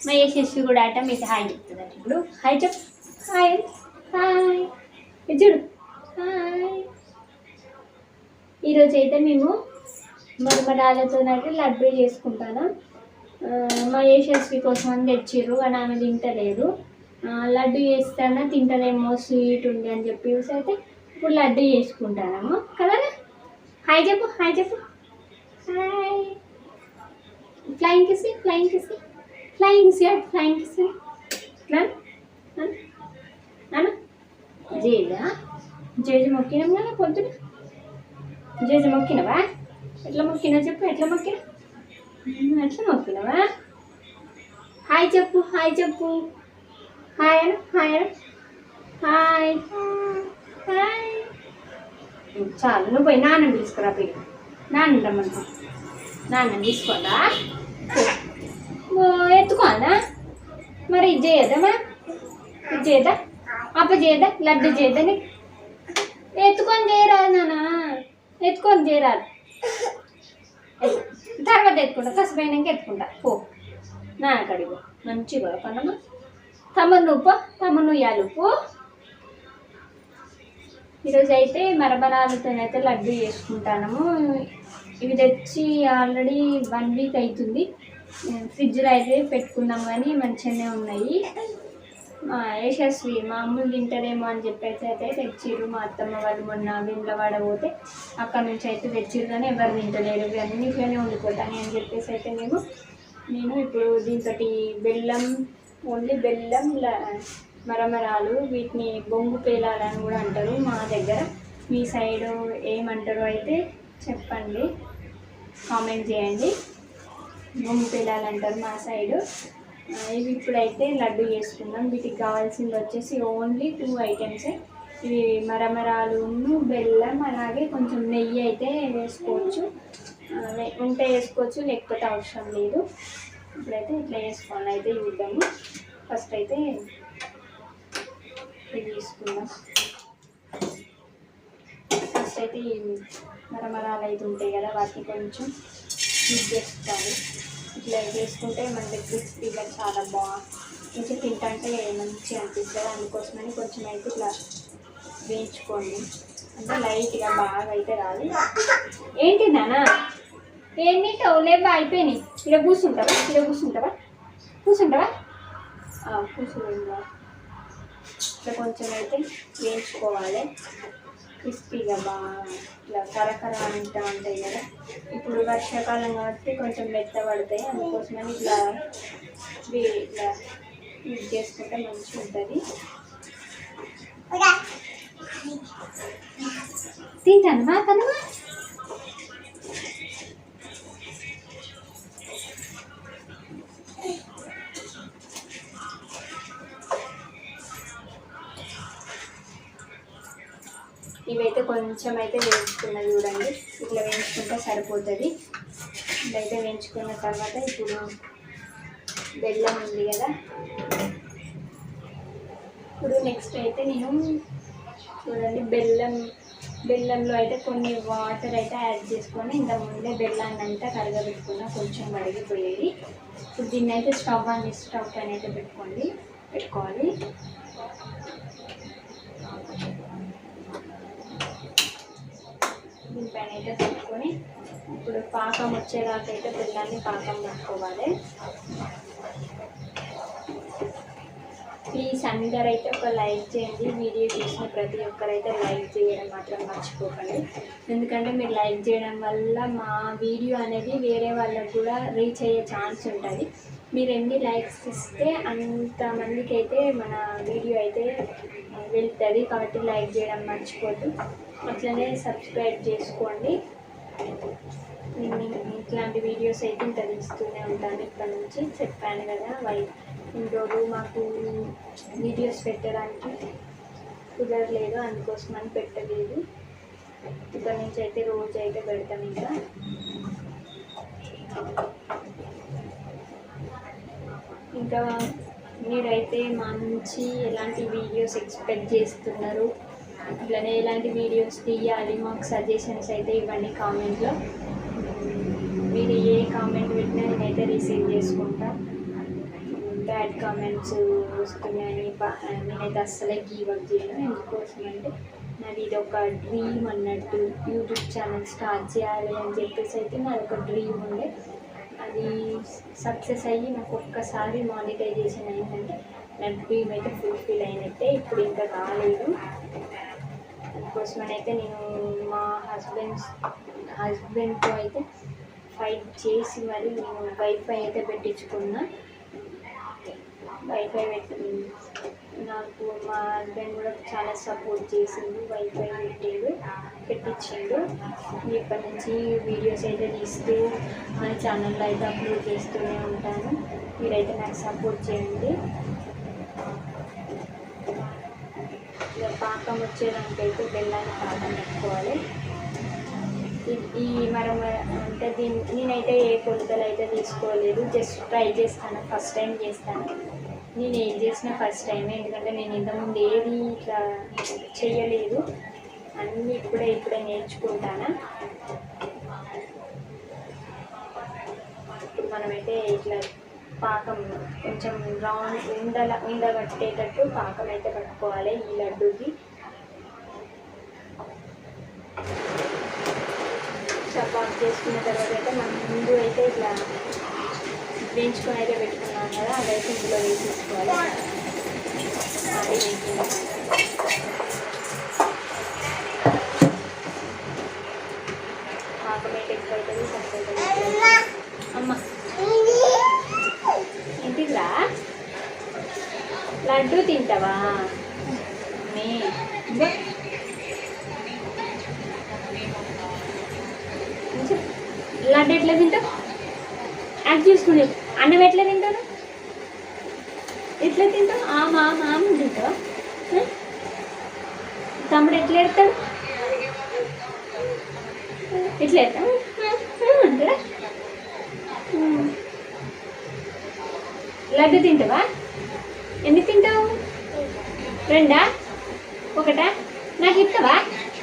మా యశస్వి కూడా అట మీకు హాయ్ చెప్తుందట. ఇప్పుడు హాయ్ చెప్పు. హాయ్ హాయ్ చూడు హాయ్. ఈరోజు అయితే మేము మరమరాలతో లడ్డు చేసుకుంటాను. మా యశస్వి కోసం అని తెచ్చిర్రు కానీ ఆమె తింటలేదు. లడ్డు చేస్తానా తింటదేమో స్వీట్ ఉంది అని చెప్పి అయితే ఇప్పుడు లడ్డు చేసుకుంటాను కదా. హాయ్ చెప్పు హాయ్ చెప్పు hi. Flying kiss flying kiss flying kiss flying kiss నాన్న. జేజా జేజు మొక్కినాం కదా పొద్దున. జేజు మొక్కినవా? ఎట్లా మొక్కినా చెప్పు. ఎట్లా మొక్కినా? ఎట్లా మొక్కినవా? హాయ్ చెప్పు హాయ్ చెప్పు. హాయ్ అను హాయ్ అను హాయ్ హాయ్. చాలు నువ్వు పోయి నాన్న తీసుకురా. పోయి నాన్న రమ్మంటా. నాన్న తీసుకోదా? ఎత్తుకోదా మరి? ఇది చేయదా? ఇది చేయదా? అప్ప చేయదా? లడ్డు చేయదా? నీకు ఎత్తుకొని చేయరాదు నాన్న. ఎత్తుకొని చేయరాదు. తర్వాత ఎత్తుకుంటా. కసిపోయినాక ఎత్తుకుంటా. పో నాన్న కడిగో మంచిగా కన్నమ్మ. తమ్ముడు నువ్వు పో. తమ్ముడు నువ్వు ఇవ్వాలి పో. ఈరోజు అయితే మరమరాలతోనైతే లడ్డు చేసుకుంటాము. ఇవి తెచ్చి ఆల్రెడీ 1 వీక్ అవుతుంది. ఫ్రిడ్జ్లో అయితే పెట్టుకున్నాం కానీ మంచిగానే ఉన్నాయి. యశస్వి మా అమ్ములు తింటారేమో అని చెప్పేసి అయితే తెచ్చిర్రు. మా అత్తమ్మ వాళ్ళు మొన్న వేములవాడ పోతే అక్కడ నుంచి అయితే తెచ్చిర్రు కానీ ఎవరు తింటలేరు. అన్నిట్లోనే ఉండిపోతాను అని చెప్పేసి అయితే నేను ఇప్పుడు దీంతో బెల్లం, ఓన్లీ బెల్లం మరమరాలు, వీటిని బొంగు పేలాలని కూడా అంటారు మా దగ్గర. మీ సైడు ఏమంటారు అయితే చెప్పండి, కామెంట్ చేయండి. బొంగు పేలాలంటారు మా సైడు. ఇవి ఇప్పుడైతే లడ్డు చేసుకుందాం. వీటికి కావాల్సింది వచ్చేసి ఓన్లీ 2 ఐటమ్సే. ఇవి మరమరాలు, బెల్లం, అలాగే కొంచెం నెయ్యి అయితే వేసుకోవచ్చు. ఉంటే వేసుకోవచ్చు, లేకపోతే అవసరం లేదు. ఇప్పుడైతే ఇట్లా వేసుకోవాలి అయితే చూద్దాము. ఫస్ట్ అయితే ఇది తీసుకుందాం. ఫస్ట్ అయితే ఈ మరమరాలు అయితే ఉంటాయి కదా, వాటిని కొంచెం యూజ్ చేసుకోవాలి. ఇట్లా చేసుకుంటే మనకి క్రిస్పీగా చాలా మంచిగా తింటే మంచిగా అనిపిస్తుంది. అందుకోసమని కొంచెం అయితే ఇట్లా వేయించుకోండి. అంటే లైట్గా బాగా అయితే రాదు. ఏంటి నాన్న ఏంటి టౌలేబా అయిపోయినాయి. ఇలా కూర్చుంటావా? ఇలా కూర్చుంటావా? కూర్చుంటావా? కూర్చోలేదా? ఇట్లా కొంచెం అయితే వేయించుకోవాలి. క్రిస్పీగా బాగా ఇట్లా కరకర అంటూ ఉంటాయి కదా. ఇప్పుడు వర్షాకాలం కాబట్టి కొంచెం మెత్తబడతాయి. అందుకోసమని ఇట్లా యూజ్ చేసుకుంటే మంచిగా ఉంటుంది. తింటాను తను. ఇవైతే కొంచెం అయితే వేయించుకున్నా చూడండి. ఇట్లా వేయించుకుంటే సరిపోతుంది. ఇదైతే వేయించుకున్న తర్వాత ఇప్పుడు బెల్లం ఉంది కదా. ఇప్పుడు నెక్స్ట్ అయితే నేను చూడండి బెల్లంలో అయితే కొన్ని వాటర్ అయితే యాడ్ చేసుకొని ఇంతకుముందే బెల్లాన్ని అంతా కరగబెట్టుకున్నా, కొంచెం కరిగిపోయేది. ఇప్పుడు దీన్ని అయితే స్టవ్ పైన అయితే పెట్టుకోవాలి. దీనిపైన అయితే పెట్టుకొని ఇప్పుడు పాకం వచ్చేదాకా అయితే బెల్లాన్ని పాకం పెట్టుకోవాలి. ప్లీజ్ అందరైతే ఒక లైక్ చేయండి. వీడియో చూసిన ప్రతి ఒక్కరైతే లైక్ చేయడం మాత్రం మర్చిపోకండి. ఎందుకంటే మీరు లైక్ చేయడం వల్ల మా వీడియో అనేది వేరే వాళ్ళకు కూడా రీచ్ అయ్యే ఛాన్స్ ఉంటుంది. మీరు ఎన్ని లైక్స్ ఇస్తే అంతమందికి అయితే మన వీడియో అయితే వెళ్తుంది. కాబట్టి లైక్ చేయడం మర్చిపోద్దు. అట్లనే సబ్స్క్రైబ్ చేసుకోండి. నేను ఇట్లాంటి వీడియోస్ అయితే ఇంత తీస్తూనే ఉంటాను. ఇక్కడ నుంచి చెప్పాను కదా, ఇన్ని రోజులు మాకు వీడియోస్ పెట్టడానికి కుదరలేదు, అందుకోసమని పెట్టలేదు. ఇక్కడ నుంచి అయితే రోజు అయితే పెడతాను. ఇంకా మీరైతే మంచి ఎలాంటి వీడియోస్ ఎక్స్పెక్ట్ చేస్తున్నారు, ఇట్లానే ఎలాంటి వీడియోస్ తీయాలి మాకు సజెషన్స్ అయితే ఇవ్వండి కామెంట్లో. మీరు ఏ కామెంట్ పెట్టినా నేనైతే రిసీవ్ చేసుకుంటా. బ్యాడ్ కామెంట్స్ వస్తున్నాయని నేనైతే అస్సలే గివ్ అప్ చేయను. ఎందుకోసం అంటే నాది ఇది ఒక డ్రీమ్ అన్నట్టు, యూట్యూబ్ ఛానల్ స్టార్ట్ చేయాలి అని చెప్పేసి అయితే నాది ఒక డ్రీమ్ ఉండే. అది సక్సెస్ అయ్యి నాకు ఒక్కసారి మానిటైజేషన్ అయిందంటే నా డ్రీమ్ అయితే ఫుల్ఫిల్ అయినట్టే. ఇప్పుడు ఇంకా కాలేదు. అందుకోసమని అయితే నేను మా హస్బెండ్తో అయితే ఫైట్ చేసి మరి నేను వైఫై అయితే పెట్టించుకున్నా. వైఫై నాకు మా హస్బెండ్ కూడా చాలా సపోర్ట్ చేసిండు, వైఫై పెట్టించిండు. ఇప్పటి నుంచి వీడియోస్ అయితే తీస్తూ మన ఛానల్లో అయితే అప్లోడ్ చేస్తూనే ఉంటాను. మీరైతే నాకు సపోర్ట్ చేయండి. ఇక పాకం వచ్చేదానికైతే బెల్లాన్ని పాకం పెట్టుకోవాలి. ఈ మరం అంటే నేనైతే ఏ కొలతలు అయితే తీసుకోలేదు, జస్ట్ ట్రై చేస్తాను, ఫస్ట్ టైం చేస్తాను. నేను ఏం చేసినా ఫస్ట్ టైమే, ఎందుకంటే నేను ఇంతకుముందు ఏది ఇట్లా చెయ్యలేదు, అన్నీ ఇప్పుడే నేర్చుకుంటాను. ఇప్పుడు మనమైతే ఇట్లా పాకం కొంచెం రౌండ్ ఉండగట్టేటట్టు పాకం అయితే పట్టుకోవాలి ఈ లడ్డూకి. చపాతి చేసుకున్న తర్వాత అయితే మనం ముందు అయితే ఇట్లా వేయించుకొని అయితే పెట్టుకున్నాం కదా, అదైతే ఇందులో వేసేసుకోవాలి. పాకం అయితే ఎక్కువ అవుతుంది, తక్కువ అవుతుంది. అమ్మ ఇంటికిరా, లడ్డు తింటావా? లడ్డు ఎట్లా తింటావు? యాక్ట్ చూసుకునే. అన్నం ఎట్లా తింటాను? ఎట్లా తింటావు? మామ తింటావా? తమ్ముడు ఎట్లా ఎడతాడు? ఎట్లా ఎడతాడు అంటారా? లడ్డు తింటావా? ఎన్ని తింటావు? 2 1 నాకు ఇస్తావా?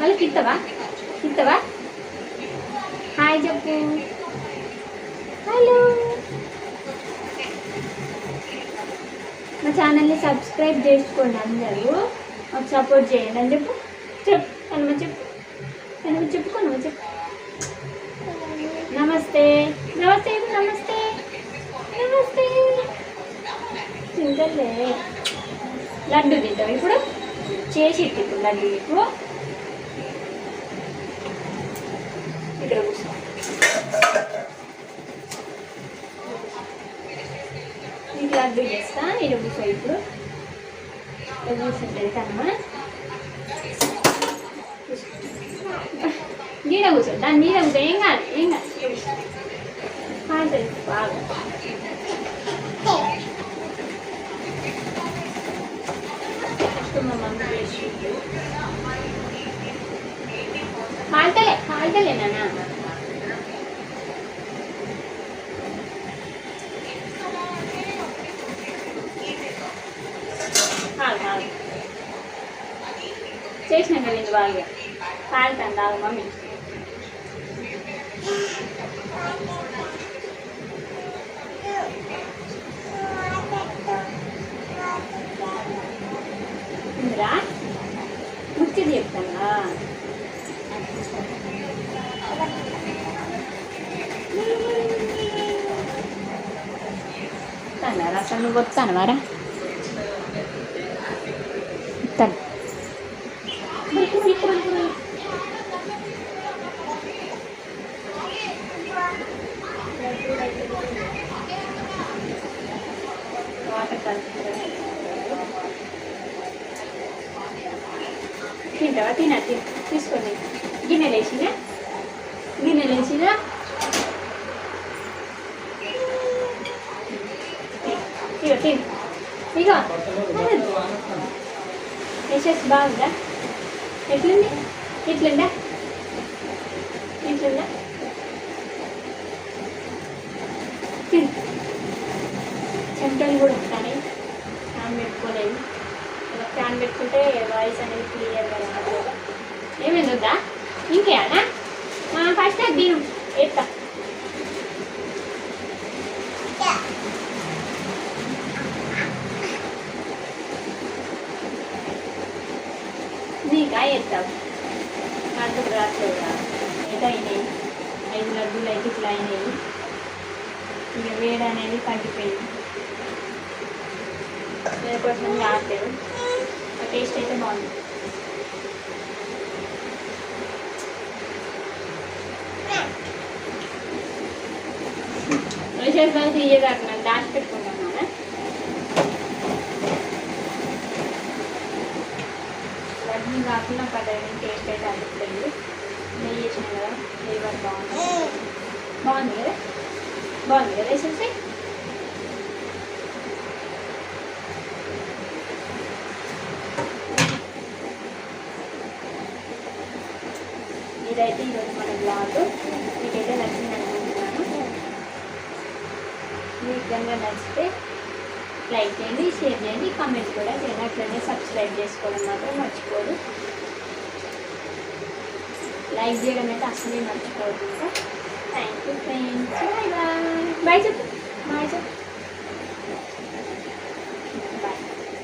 వాళ్ళకి ఇస్తావా? హాయ్ చెప్పు. హలో, మా ఛానల్ని సబ్స్క్రైబ్ చేసుకోండి అందరూ, మాకు సపోర్ట్ చేయండి అని చెప్పు. చెప్పుకోనమ్మా చెప్పు. నమస్తే తింటలే. లడ్డు తింటావు ఇప్పుడు? చేసి ఇప్పుడు లడ్డు ఇప్పుడు ఇక్కడ కూర్చో. నీకు లడ్డు చేస్తా, ఇక్కడ కూర్చో. ఇప్పుడు కూర్చుంటుంది కమ్మా, గీడ కూర్చో. దాని మీద కూర్చో. ఏం కాదు బాగా. మా మమ్మీ చేసి కాల్తలే నాన్న. చేసినాక నేను బాగా కాలుతాను దాగు మమ్మీ. ఇంద్రా ముచ్చట చెప్తానా? రసం నువ్వు వస్తాను వారా ఇస్తాను. వాటర్ కలుపుతుంది. తింటావా? తీసుకోండి. గిన్నెలు వేసినా ఇగో వేసేసి బాగుందా? ఎట్లుందా? చెమటలు కూడా వస్తాయి. ఫ్యాన్ పెట్టుకోలేదు. ఫ్యాన్ పెట్టుకుంటే వాయిస్ అనేది క్లియర్గా రాదు. ఏమైంది వద్దా? ఇంకేనా? ఫస్ట్ అది దీని ఎత్తా. బాగా చేస్తావు నాకు రాట్లేదా అయితే అయినాయి 5 లడ్డూలు అయితే ఇట్లా అయినాయి ఇక వేడి అనేది తగ్గిపోయింది కొంచెం రావట్లేదు టేస్ట్ అయితే బాగుంది చేస్తాను తీయదాకా దాచి పెట్టుకుంటాను లడ్డు కాకుండా పడ్డాయి టేస్ట్ అయితే అనిపిస్తుంది నెయ్యి వేసిన కదా ఫ్లేవర్ బాగుంది బాగుంది కదా వేసేసి ఇదైతే ఈరోజు మన బ్లాగ్ మీకైతే నచ్చింది అనుకుంటున్నాను మీకు కనుక నచ్చితే లైక్ చేయండి షేర్ చేయండి కామెంట్స్ కూడా చేయండి అట్లనే సబ్స్క్రైబ్ చేసుకోవడం మాత్రం మర్చిపోదు లైక్ చేయడం అయితే అసలే మర్చిపోతుంది thank you friends bye bye చెప్పు